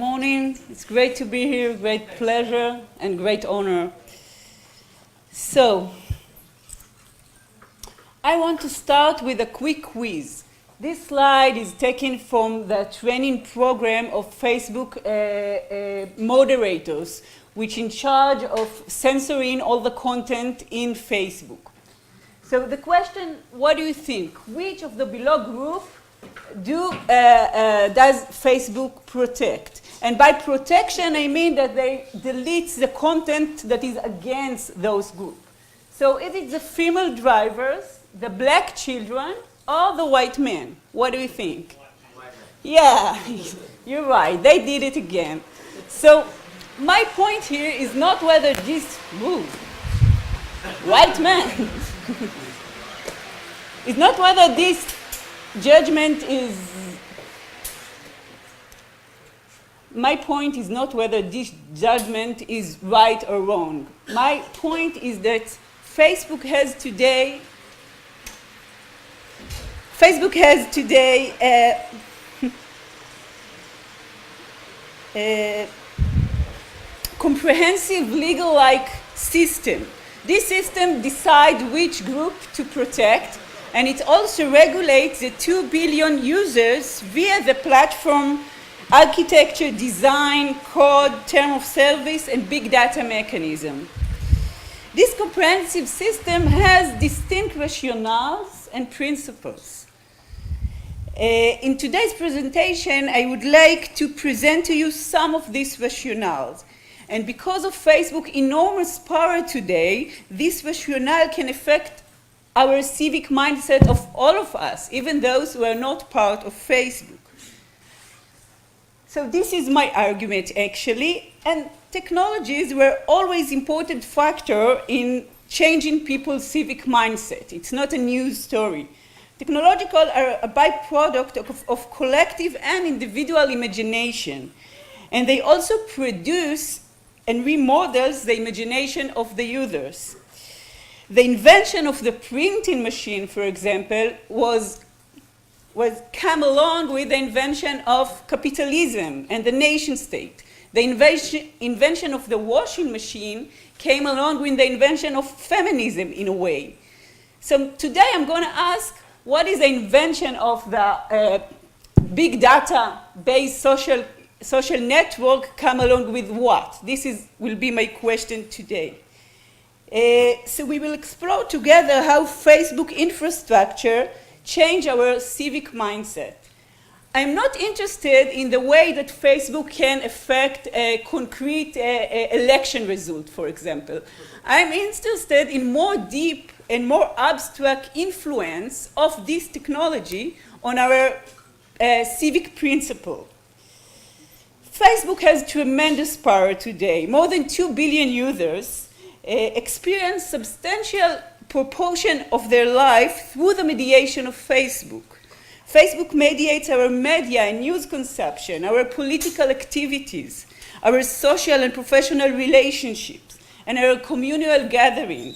morning. It's great to be here, great pleasure and great honor. So, I want to start with a quick quiz. This slide is taken from the training program of Facebook moderators, which in charge of censoring all the content in Facebook. So the question, what do you think? Which of the below group does Facebook protect? And by protection, I mean that they delete the content that is against those groups. So is it the female drivers, the black children, or the white men? What do you think? Yeah, you're right. They did it again. So my point here is not whether this white man it's not whether this judgment is. My point is not whether this judgment is right or wrong. My point is that Facebook has today a comprehensive legal-like system. This system decides which group to protect, and it also regulates the 2 billion users via the platform architecture, design, code, term of service, and big data mechanism. This comprehensive system has distinct rationales and principles. In today's presentation, I would like to present to you some of these rationales. And because of Facebook's enormous power today, this rationale can affect our civic mindset of all of us, even those who are not part of Facebook. So this is my argument, actually. And technologies were always an important factor in changing people's civic mindset. It's not a news story. Technological are a byproduct of collective and individual imagination. And they also produce and remodels the imagination of the users. The invention of the printing machine, for example, was come along with the invention of capitalism and the nation state. The invention of the washing machine came along with the invention of feminism in a way. So today I'm going to ask, what is the invention of the big data-based social network come along with what? This will be my question today. So we will explore together how Facebook infrastructure change our civic mindset. I'm not interested in the way that Facebook can affect a concrete election result, for example. I'm interested in more deep and more abstract influence of this technology on our civic principle. Facebook has tremendous power today. More than 2 billion users experience substantial proportion of their life through the mediation of Facebook. Facebook mediates our media and news consumption, our political activities, our social and professional relationships, and our communal gathering.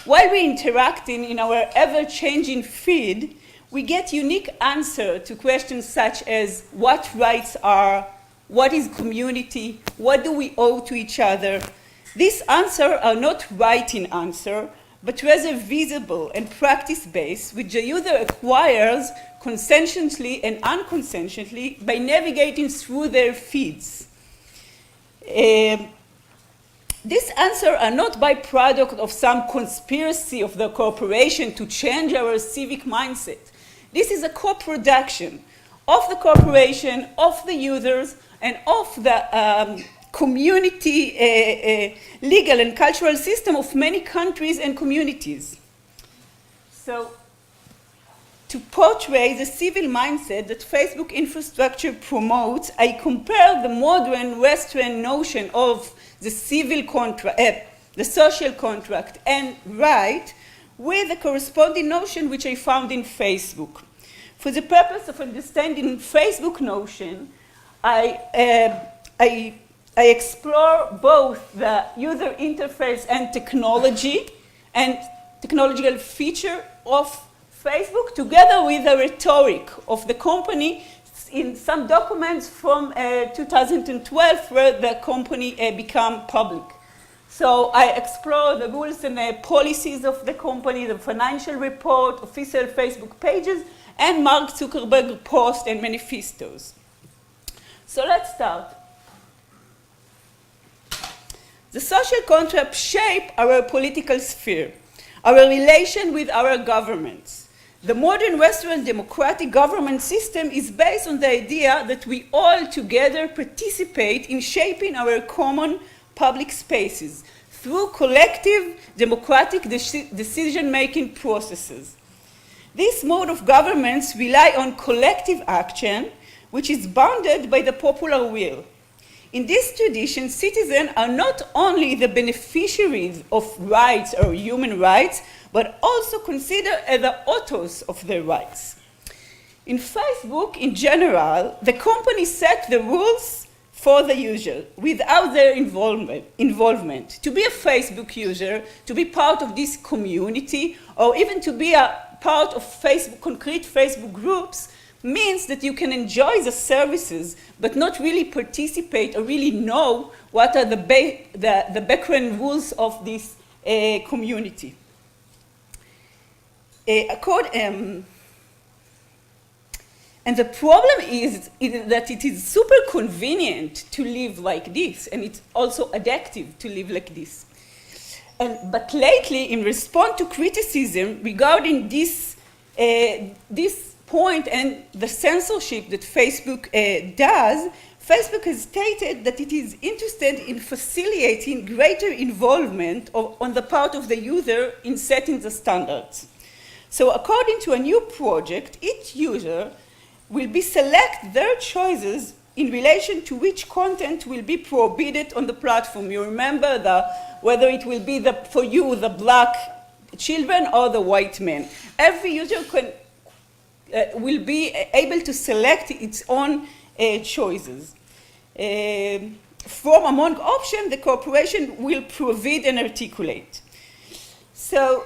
While we're interacting in our ever-changing feed, we get unique answers to questions such as what rights are, what is community, what do we owe to each other. These answers are not writing answers, but rather visible and practice-based, which the user acquires conscientiously and unconscientiously by navigating through their feeds. These answers are not byproduct of some conspiracy of the corporation to change our civic mindset. This is a co-production of the corporation, of the users, and of the community legal and cultural system of many countries and communities. So, to portray the civil mindset that Facebook infrastructure promotes, I compare the modern Western notion of the civil contract, the social contract and right with the corresponding notion which I found in Facebook. For the purpose of understanding Facebook notion, I explore both the user interface and technological feature of Facebook together with the rhetoric of the company in some documents from 2012 where the company became public. So I explore the rules and policies of the company, the financial report, official Facebook pages, and Mark Zuckerberg posts and manifestos. So let's start. The social contract shape our political sphere, our relation with our governments. The modern Western democratic government system is based on the idea that we all together participate in shaping our common public spaces through collective democratic decision-making processes. This mode of governments rely on collective action, which is bounded by the popular will. In this tradition, citizens are not only the beneficiaries of rights or human rights, but also considered as the authors of their rights. In Facebook, in general, the company set the rules for the user without their involvement. To be a Facebook user, to be part of this community, or even to be a part of concrete Facebook groups, means that you can enjoy the services, but not really participate or really know what are the background rules of this community. And the problem is that it is super convenient to live like this, and it's also addictive to live like this. But lately, in response to criticism regarding this point and the censorship that Facebook does, Facebook has stated that it is interested in facilitating greater involvement on the part of the user in setting the standards. So according to a new project, each user will be select their choices in relation to which content will be prohibited on the platform. You remember whether it will be for you the black children or the white men. Every user will be able to select its own choices. From among options, the corporation will provide and articulate. So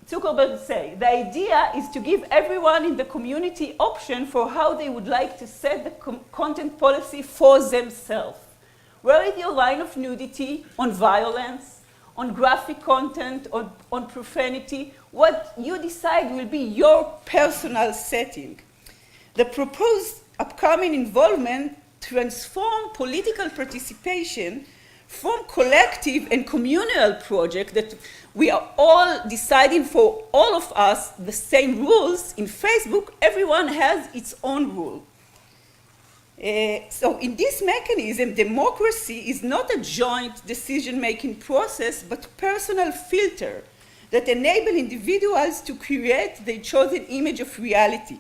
Zuckerberg say, the idea is to give everyone in the community option for how they would like to set the content policy for themselves. Where is your line of nudity, on violence, on graphic content, on profanity? What you decide will be your personal setting. The proposed upcoming involvement transform political participation from collective and communal project that we are all deciding for all of us the same rules. In Facebook, everyone has its own rule. So in this mechanism, democracy is not a joint decision-making process, but personal filter that enable individuals to create their chosen image of reality.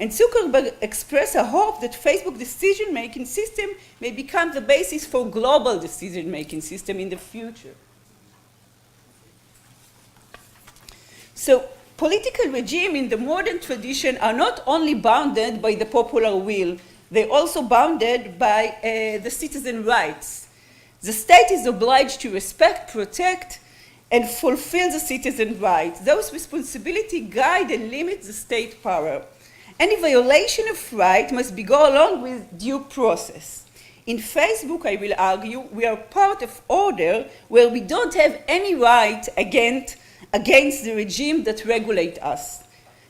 And Zuckerberg expressed a hope that Facebook decision-making system may become the basis for global decision-making system in the future. So political regimes in the modern tradition are not only bounded by the popular will, they're also bounded by the citizen rights. The state is obliged to respect, protect, and fulfill the citizen rights. Those responsibilities guide and limit the state power. Any violation of right must be go along with due process. In Facebook, I will argue, we are part of order where we don't have any right against the regime that regulate us.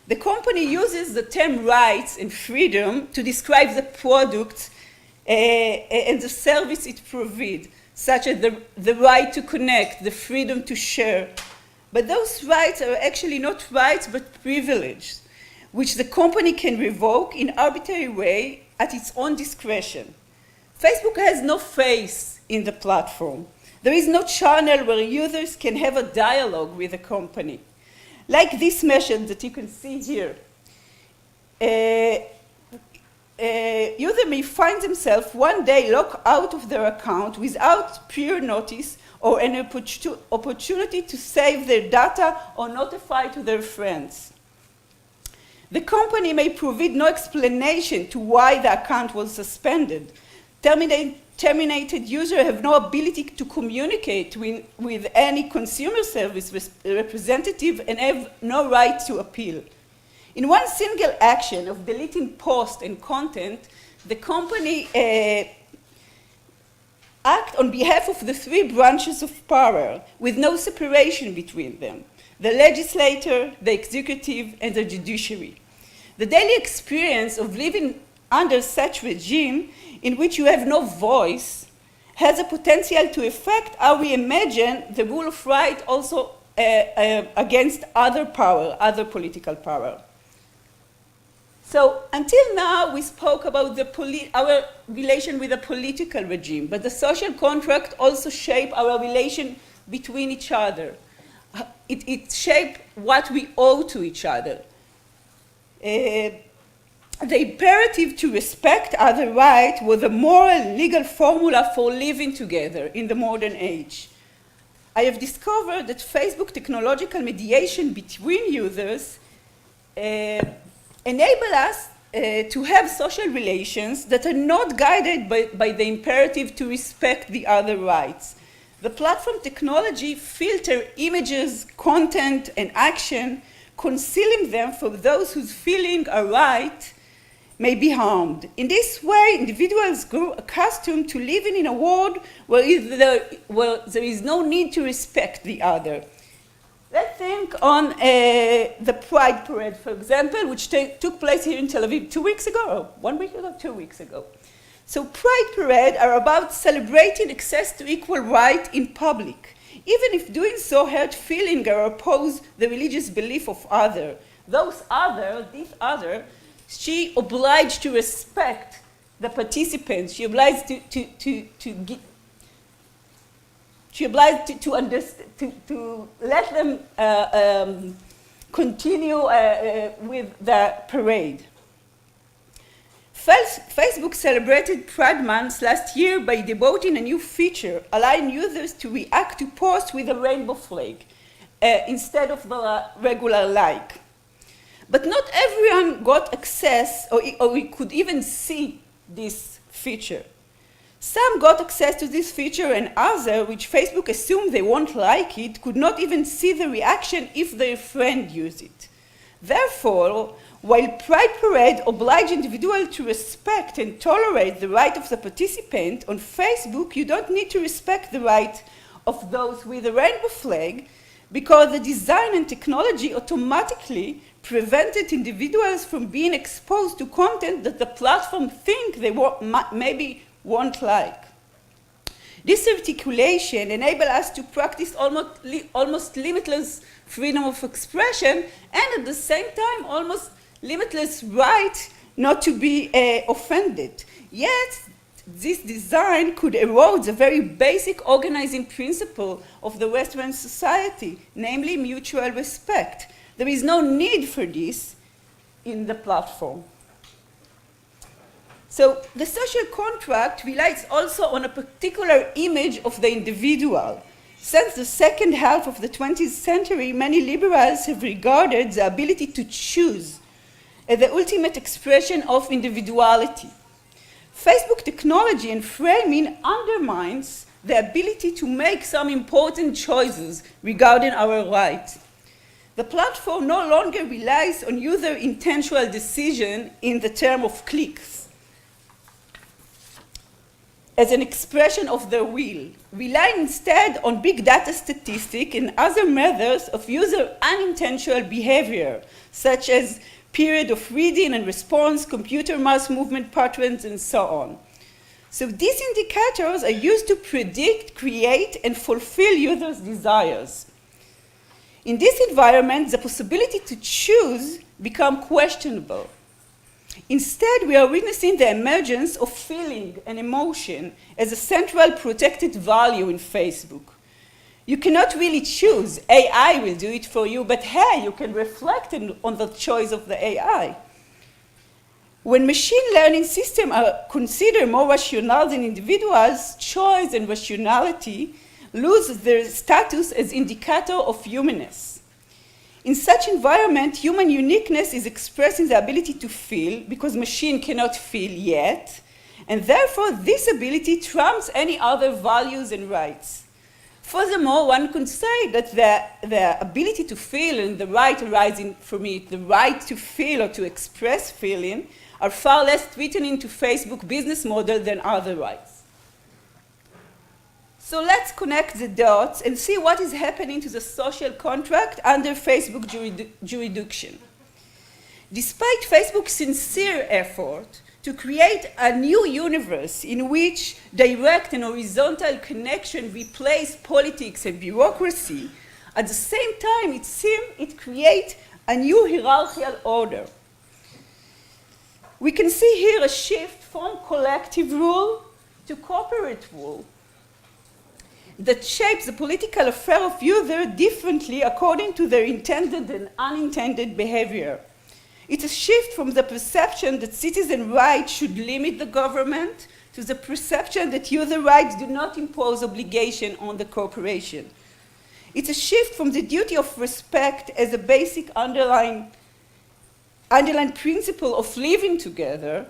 The company uses the term rights and freedom to describe the product and the service it provides, such as the right to connect, the freedom to share. But those rights are actually not rights, but privileges, which the company can revoke in arbitrary way at its own discretion. Facebook has no face in the platform. There is no channel where users can have a dialogue with the company. Like this message that you can see here. User may find themselves one day locked out of their account without prior notice or an opportunity to save their data or notify to their friends. The company may provide no explanation to why the account was suspended. Terminated users have no ability to communicate with any consumer service representative and have no right to appeal. In one single action of deleting posts and content, the company act on behalf of the three branches of power with no separation between them: the legislature, the executive, and the judiciary. The daily experience of living under such regime in which you have no voice has a potential to affect how we imagine the rule of right also against other power, other political power. So until now, we spoke about our relation with a political regime, but the social contract also shapes our relation between each other. It shapes what we owe to each other. The imperative to respect other rights was a moral, legal formula for living together in the modern age. I have discovered that Facebook technological mediation between users enable us to have social relations that are not guided by the imperative to respect the other rights. The platform technology filters images, content, and action, concealing them from those whose feelings are right may be harmed. In this way, individuals grow accustomed to living in a world where there is no need to respect the other. Let's think on the Pride Parade, for example, which took place here in Tel Aviv 2 weeks ago, or 1 week ago, 2 weeks ago. So Pride Parade are about celebrating access to equal right in public, even if doing so hurt feeling or oppose the religious belief of other. Those other, this other, she obliged to respect the participants. She obliged to let them continue with the parade. Facebook celebrated Pride Month last year by debuting a new feature, allowing users to react to posts with a rainbow flag instead of the regular like. But not everyone got access or we could even see this feature. Some got access to this feature and others, which Facebook assumed they won't like it, could not even see the reaction if their friend used it. Therefore, while Pride Parade obliged individuals to respect and tolerate the right of the participant, on Facebook you don't need to respect the right of those with a rainbow flag because the design and technology automatically prevented individuals from being exposed to content that the platform think they maybe won't like. This articulation enables us to practice almost limitless freedom of expression and at the same time almost limitless right not to be offended. Yet, this design could erode the very basic organizing principle of the Western society, namely mutual respect. There is no need for this in the platform. So the social contract relies also on a particular image of the individual. Since the second half of the 20th century, many liberals have regarded the ability to choose as the ultimate expression of individuality. Facebook technology and framing undermines the ability to make some important choices regarding our rights. The platform no longer relies on user intentional decision in the term of clicks as an expression of their will, relying instead on big data statistics and other methods of user unintentional behavior, such as period of reading and response, computer mouse movement patterns, and so on. So these indicators are used to predict, create, and fulfill users' desires. In this environment, the possibility to choose becomes questionable. Instead, we are witnessing the emergence of feeling and emotion as a central protected value in Facebook. You cannot really choose. AI will do it for you, but hey, you can reflect on the choice of the AI. When machine learning systems are considered more rational than individuals, choice and rationality lose their status as indicator of humanness. In such environment, human uniqueness is expressed in the ability to feel, because machine cannot feel yet, and therefore this ability trumps any other values and rights. Furthermore, one could say that the ability to feel and the right arising from it, the right to feel or to express feeling, are far less threatening into Facebook business model than other rights. So let's connect the dots and see what is happening to the social contract under Facebook jurisdiction. Despite Facebook's sincere effort to create a new universe in which direct and horizontal connection replace politics and bureaucracy, at the same time it seems it creates a new hierarchical order. We can see here a shift from collective rule to corporate rule that shapes the political affair of users differently according to their intended and unintended behavior. It's a shift from the perception that citizen rights should limit the government to the perception that user rights do not impose obligation on the corporation. It's a shift from the duty of respect as a basic underlying principle of living together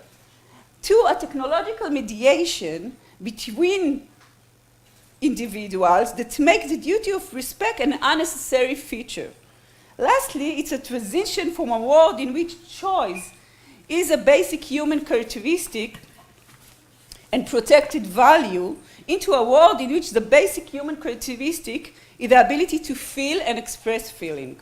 to a technological mediation between individuals that make the duty of respect an unnecessary feature. Lastly, it's a transition from a world in which choice is a basic human characteristic and protected value into a world in which the basic human characteristic is the ability to feel and express feeling.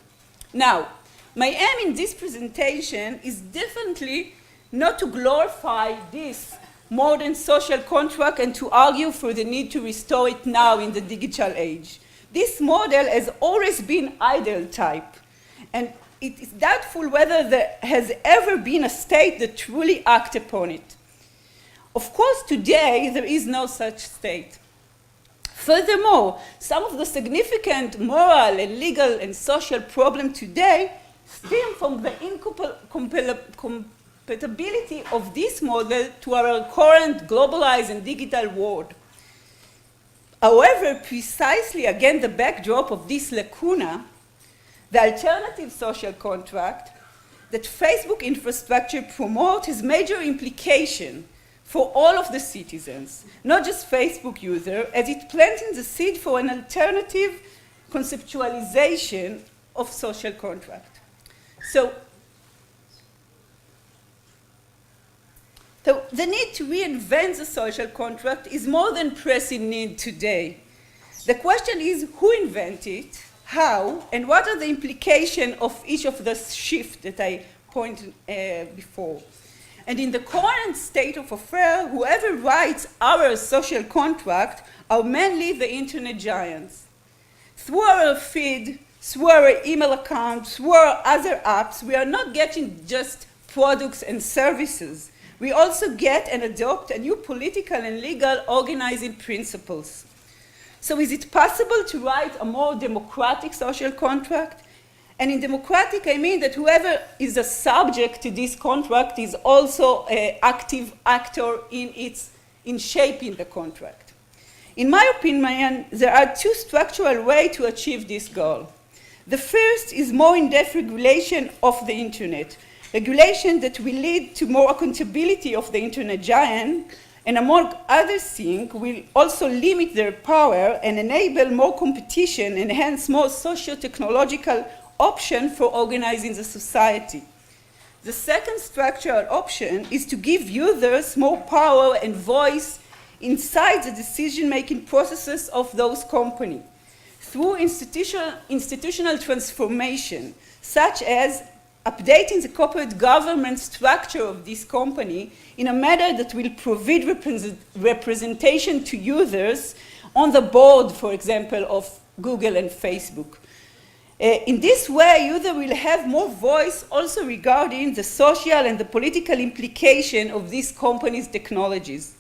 Now, my aim in this presentation is definitely not to glorify this modern social contract and to argue for the need to restore it now in the digital age. This model has always been ideal type, and it is doubtful whether there has ever been a state that truly acted upon it. Of course, today there is no such state. Furthermore, some of the significant moral and legal and social problems today stem from the incompatibility of this model to our current globalized and digital world. However, precisely against the backdrop of this lacuna, the alternative social contract that Facebook infrastructure promotes has major implication for all of the citizens, not just Facebook users, as it planting the seed for an alternative conceptualization of social contract. So the need to reinvent the social contract is more than pressing need today. The question is who invented it, how, and what are the implications of each of the shifts that I pointed before. And in the current state of affairs, whoever writes our social contract are mainly the internet giants. Through our feed, through our email accounts, through our other apps, we are not getting just products and services. We also get and adopt a new political and legal organizing principles. So is it possible to write a more democratic social contract? And in democratic, I mean that whoever is a subject to this contract is also an active actor in shaping the contract. In my opinion, there are two structural ways to achieve this goal. The first is more in-depth regulation of the internet, regulation that will lead to more accountability of the internet giant, and among other things, will also limit their power and enable more competition and hence more socio-technological option for organizing the society. The second structural option is to give users more power and voice inside the decision-making processes of those companies through institutional transformation, such as updating the corporate governance structure of this company in a manner that will provide representation to users on the board, for example, of Google and Facebook. In this way, users will have more voice also regarding the social and the political implication of these companies' technologies.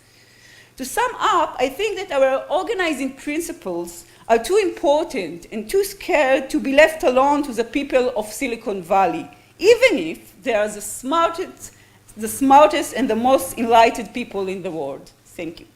To sum up, I think that our organizing principles are too important and too scared to be left alone to the people of Silicon Valley, even if they are the smartest and the most enlightened people in the world. Thank you.